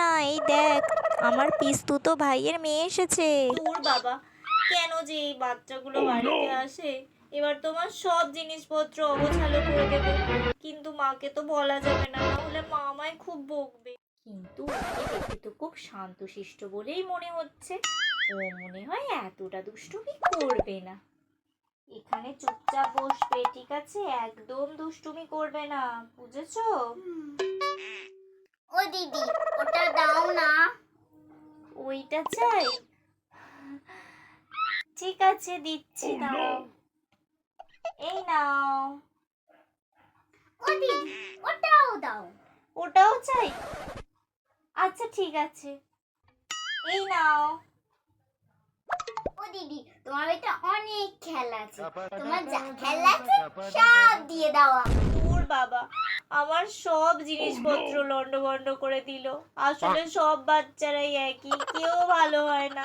না, এই দেখ আমার পিস্তুতো ভাইয়ের মেয়ে এসেছে। দূর বাবা, কেন যে এই বাচ্চাগুলো বাড়িতে আসে। এবার তোমার সব জিনিসপত্র অগোছালো করে দেবে, কিন্তু মাকে তো বলা যাবে না, না হলে মা আমায় খুব বকবে। কিন্তু ওকে দেখে তো খুব শান্তশিষ্ট বলেই মনে হচ্ছে, ও মনে হয় এতটা দুষ্টুমি করবে না। এখানে চুপচাপ বসবে, ঠিক আছে? একদম দুষ্টুমি করবে না, বুঝেছো? ও দিদি, ওটা দাও না। ওইটা চাই? ঠিক আছে, দিচ্ছি, দাঁড়াও। এই নাও। ও দিদি, ওটাও দাও। ওটাও চাই? আচ্ছা ঠিক আছে, এই নাও। ও দিদি, তোমার বাড়িতে অনেক খেলা আছে, তোমার যা খেলা আছে সব দিয়ে দাও আমাকে। দূর বাবা, আমার সব জিনিসপত্র লন্ডভন্ড করে দিল। আসলে সব বাচ্চারাই একই, কেউ ভালো হয় না।